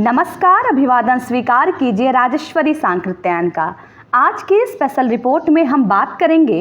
नमस्कार, अभिवादन स्वीकार कीजिए राजेश्वरी सांकृत्यायन का। आज की स्पेशल रिपोर्ट में हम बात करेंगे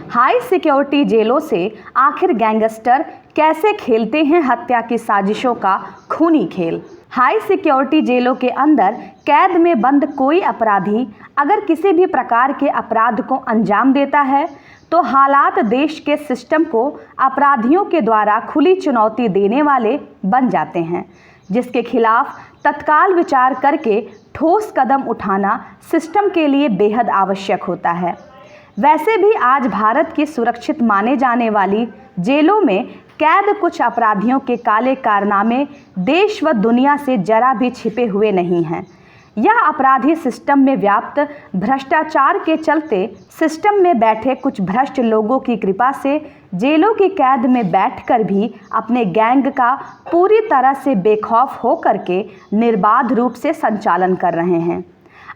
हाई सिक्योरिटी जेलों से आखिर गैंगस्टर कैसे खेलते हैं हत्या की साजिशों का खूनी खेल। हाई सिक्योरिटी जेलों के अंदर कैद में बंद कोई अपराधी अगर किसी भी प्रकार के अपराध को अंजाम देता है तो हालात देश के सिस्टम को अपराधियों के द्वारा खुली चुनौती देने वाले बन जाते हैं, जिसके खिलाफ तत्काल विचार करके ठोस कदम उठाना सिस्टम के लिए बेहद आवश्यक होता है। वैसे भी आज भारत की सुरक्षित माने जाने वाली जेलों में कैद कुछ अपराधियों के काले कारनामे देश व दुनिया से जरा भी छिपे हुए नहीं हैं। यह अपराधी सिस्टम में व्याप्त भ्रष्टाचार के चलते सिस्टम में बैठे कुछ भ्रष्ट लोगों की कृपा से जेलों की कैद में बैठकर भी अपने गैंग का पूरी तरह से बेखौफ होकर के निर्बाध रूप से संचालन कर रहे हैं।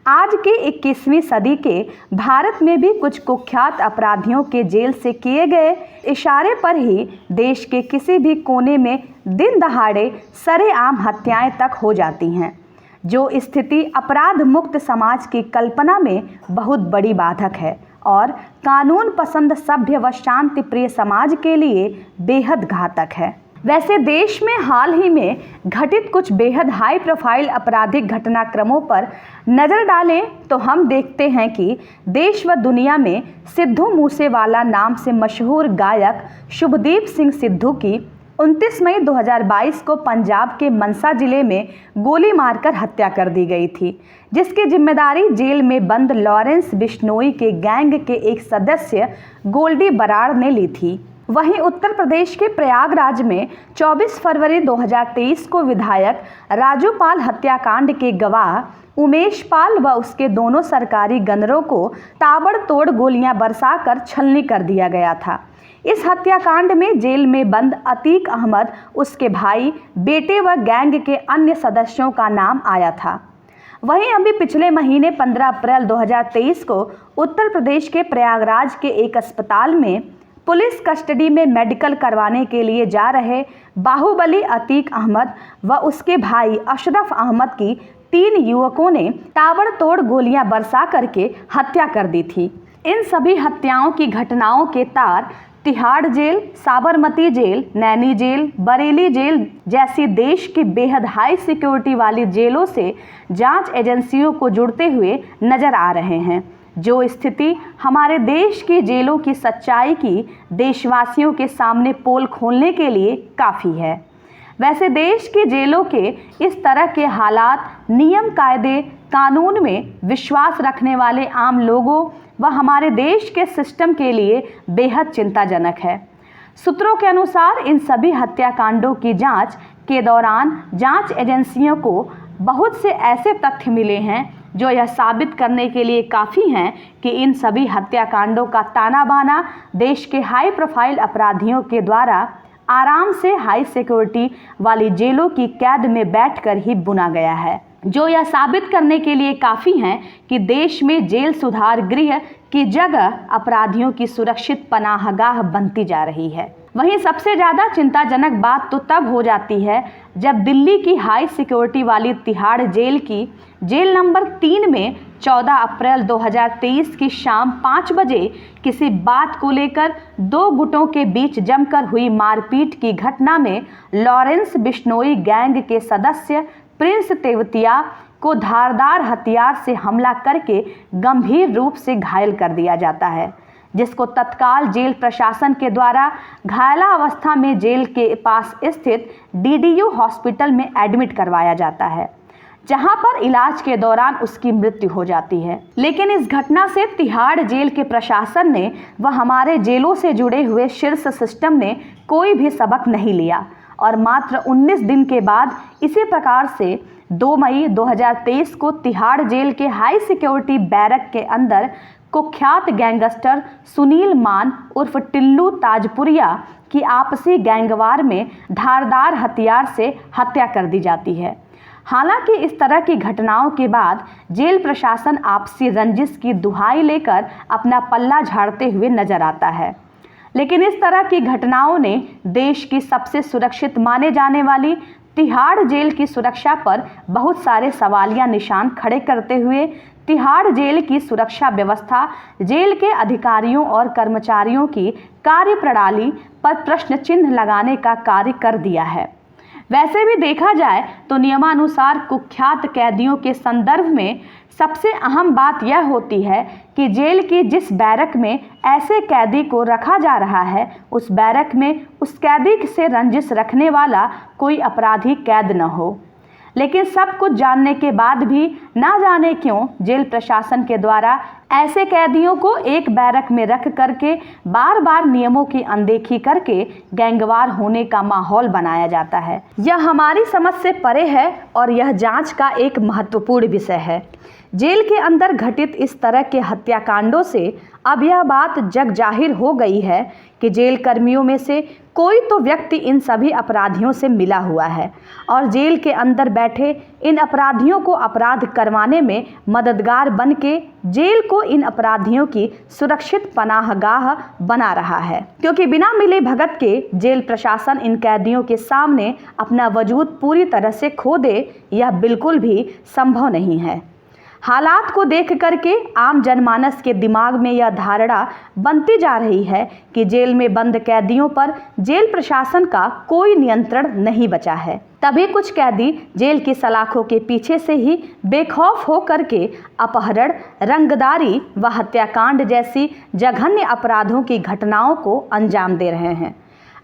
आज के 21वीं सदी के भारत में भी कुछ कुख्यात अपराधियों के जेल से किए गए इशारे पर ही देश के किसी भी कोने में दिन दहाड़े सरेआम हत्याएं तक हो जाती हैं, जो स्थिति अपराध मुक्त समाज की कल्पना में बहुत बड़ी बाधक है और कानून पसंद सभ्य व शांति प्रिय समाज के लिए बेहद घातक है। वैसे देश में हाल ही में घटित कुछ बेहद हाई प्रोफाइल आपराधिक घटनाक्रमों पर नज़र डालें तो हम देखते हैं कि देश व दुनिया में सिद्धू मूसेवाला नाम से मशहूर गायक शुभदीप सिंह सिद्धू की 29 मई 2022 को पंजाब के मनसा जिले में गोली मारकर हत्या कर दी गई थी, जिसकी जिम्मेदारी जेल में बंद लॉरेंस बिश्नोई के गैंग के एक सदस्य गोल्डी बराड़ ने ली थी। वहीं उत्तर प्रदेश के प्रयागराज में 24 फरवरी 2023 को विधायक राजू पाल हत्याकांड के गवाह उमेश पाल व उसके दोनों सरकारी गनरों को ताबड़तोड़ गोलियां बरसाकर छलनी कर दिया गया था। इस हत्याकांड में जेल में बंद अतीक अहमद, उसके भाई, बेटे व गैंग के अन्य सदस्यों का नाम आया था। वहीं अभी पिछले महीने 15 अप्रैल 2023 को उत्तर प्रदेश के प्रयागराज के एक अस्पताल में पुलिस कस्टडी में मेडिकल करवाने के लिए जा रहे बाहुबली अतीक अहमद व उसके भाई अशरफ अहमद की 3 युवकों ने ताबड़तोड़ गोलियां बरसा करके हत्या कर दी थी। इन सभी हत्याओं की घटनाओं के तार Tihar jail, Sabarmati jail, Naini jail, Bareilly jail जैसी देश की बेहद हाई सिक्योरिटी वाली जेलों से जांच एजेंसियों को जुड़ते हुए नजर आ रहे हैं, जो स्थिति हमारे देश की जेलों की सच्चाई की देशवासियों के सामने पोल खोलने के लिए काफ़ी है। वैसे देश की जेलों के इस तरह के हालात नियम कायदे कानून में विश्वास रखने वाले आम लोगों व हमारे देश के सिस्टम के लिए बेहद चिंताजनक है। सूत्रों के अनुसार इन सभी हत्याकांडों की जांच के दौरान जांच एजेंसियों को बहुत से ऐसे तथ्य मिले हैं जो यह साबित करने के लिए काफ़ी हैं कि इन सभी हत्याकांडों का ताना बाना देश के हाई प्रोफाइल अपराधियों के द्वारा आराम से हाई सिक्योरिटी वाली जेलों की कैद में बैठकर ही बुना गया है, जो यह साबित करने के लिए काफ़ी हैं कि देश में जेल सुधार गृह की जगह अपराधियों की सुरक्षित पनाहगाह बनती जा रही है। वहीं सबसे ज़्यादा चिंताजनक बात तो तब हो जाती है जब दिल्ली की हाई सिक्योरिटी वाली तिहाड़ जेल की जेल नंबर 3 में 14 अप्रैल 2023 की शाम 5 बजे किसी बात को लेकर 2 गुटों के बीच जमकर हुई मारपीट की घटना में लॉरेंस बिश्नोई गैंग के सदस्य प्रिंस तेवतिया को धारदार हथियार से हमला करके गंभीर रूप से घायल कर दिया जाता है, जिसको तत्काल जेल प्रशासन के द्वारा घायला अवस्था में जेल के पास स्थित DDU हॉस्पिटल में एडमिट करवाया जाता है, जहां पर इलाज के दौरान उसकी मृत्यु हो जाती है। लेकिन इस घटना से तिहाड़ जेल के प्रशासन ने व हमारे जेलों से जुड़े हुए शीर्ष सिस्टम ने कोई भी सबक नहीं लिया और मात्र 19 दिन के बाद इसी प्रकार से 2 मई 2023 को तिहाड़ जेल के हाई सिक्योरिटी बैरक के अंदर कुख्यात गैंगस्टर सुनील मान उर्फ टिल्लू ताजपुरिया की आपसी गैंगवार में धारदार हथियार से हत्या कर दी जाती है। हालांकि इस तरह की घटनाओं के बाद जेल प्रशासन आपसी रंजिश की दुहाई लेकर अपना पल्ला झाड़ते हुए नजर आता है, लेकिन इस तरह की घटनाओं ने देश की सबसे सुरक्षित माने जाने वाली तिहाड़ जेल की सुरक्षा पर बहुत सारे सवालिया निशान खड़े करते हुए तिहाड़ जेल की सुरक्षा व्यवस्था, जेल के अधिकारियों और कर्मचारियों की कार्यप्रणाली पर प्रश्न चिन्ह लगाने का कार्य कर दिया है। वैसे भी देखा जाए तो नियमानुसार कुख्यात कैदियों के संदर्भ में सबसे अहम बात यह होती है कि जेल की जिस बैरक में ऐसे कैदी को रखा जा रहा है, उस बैरक में उस कैदी से रंजिश रखने वाला कोई अपराधी कैद न हो। लेकिन सब कुछ जानने के बाद भी ना जाने क्यों जेल प्रशासन के द्वारा ऐसे कैदियों को एक बैरक में रख करके बार बार नियमों की अनदेखी करके गैंगवार होने का माहौल बनाया जाता है। यह हमारी समझ से परे है और यह जांच का एक महत्वपूर्ण विषय है। जेल के अंदर घटित इस तरह के हत्याकांडों से अब यह बात जग जाहिर हो गई है कि जेल कर्मियों में से कोई तो व्यक्ति इन सभी अपराधियों से मिला हुआ है और जेल के अंदर बैठे इन अपराधियों को अपराध करवाने में मददगार बन के जेल को इन अपराधियों की सुरक्षित पनाहगाह बना रहा है। क्योंकि बिना मिले भगत के जेल प्रशासन इन कैदियों के सामने अपना वजूद पूरी तरह से खो दे, यह बिल्कुल भी संभव नहीं है। हालात को देख करके आम जनमानस के दिमाग में यह धारणा बनती जा रही है कि जेल में बंद कैदियों पर जेल प्रशासन का कोई नियंत्रण नहीं बचा है। तभी कुछ कैदी जेल की सलाखों के पीछे से ही बेखौफ हो करके अपहरण, रंगदारी व हत्याकांड जैसी जघन्य अपराधों की घटनाओं को अंजाम दे रहे हैं।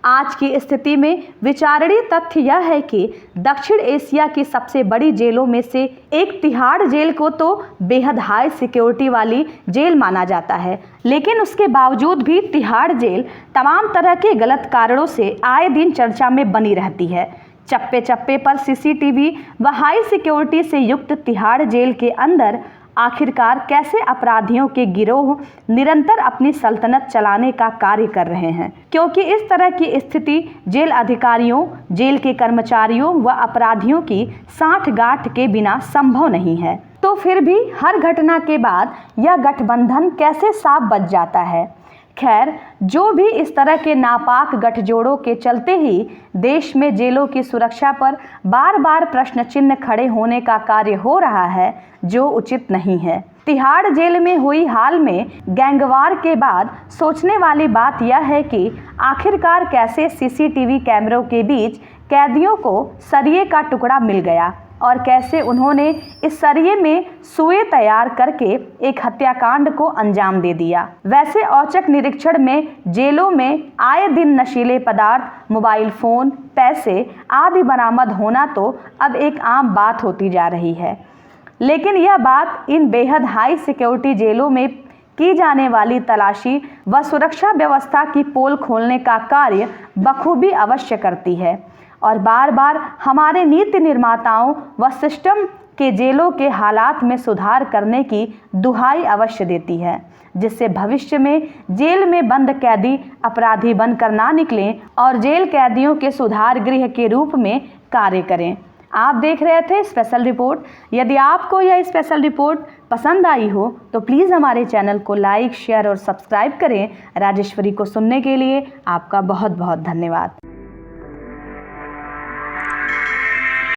आज की स्थिति में विचारणीय तथ्य यह है कि दक्षिण एशिया की सबसे बड़ी जेलों में से एक तिहाड़ जेल को तो बेहद हाई सिक्योरिटी वाली जेल माना जाता है, लेकिन उसके बावजूद भी तिहाड़ जेल तमाम तरह के गलत कारणों से आए दिन चर्चा में बनी रहती है। चप्पे चप्पे पर सीसीटीवी व हाई सिक्योरिटी से युक्त तिहाड़ जेल के अंदर आखिरकार कैसे अपराधियों के गिरोह निरंतर अपनी सल्तनत चलाने का कार्य कर रहे हैं, क्योंकि इस तरह की स्थिति जेल अधिकारियों, जेल के कर्मचारियों व अपराधियों की साठगांठ के बिना संभव नहीं है। तो फिर भी हर घटना के बाद यह गठबंधन कैसे साफ बच जाता है। खैर, जो भी इस तरह के नापाक गठजोड़ों के चलते ही देश में जेलों की सुरक्षा पर बार बार प्रश्न चिन्ह खड़े होने का कार्य हो रहा है, जो उचित नहीं है। तिहाड़ जेल में हुई हाल में गैंगवार के बाद सोचने वाली बात यह है कि आखिरकार कैसे सीसीटीवी कैमरों के बीच कैदियों को सरिये का टुकड़ा मिल गया और कैसे उन्होंने इस सरिये में सुए तैयार करके एक हत्याकांड को अंजाम दे दिया। वैसे औचक निरीक्षण में जेलों में आए दिन नशीले पदार्थ, मोबाइल फोन, पैसे आदि बरामद होना तो अब एक आम बात होती जा रही है। लेकिन यह बात इन बेहद हाई सिक्योरिटी जेलों में की जाने वाली तलाशी व सुरक्षा व्यवस्था की पोल खोलने का कार्य बखूबी अवश्य करती है और बार बार हमारे नीति निर्माताओं व सिस्टम के जेलों के हालात में सुधार करने की दुहाई अवश्य देती है, जिससे भविष्य में जेल में बंद कैदी अपराधी बनकर ना निकलें और जेल कैदियों के सुधार गृह के रूप में कार्य करें। आप देख रहे थे स्पेशल रिपोर्ट। यदि आपको यह स्पेशल रिपोर्ट पसंद आई हो तो प्लीज़ हमारे चैनल को लाइक, शेयर और सब्सक्राइब करें। राजेश्वरी को सुनने के लिए आपका बहुत बहुत धन्यवाद।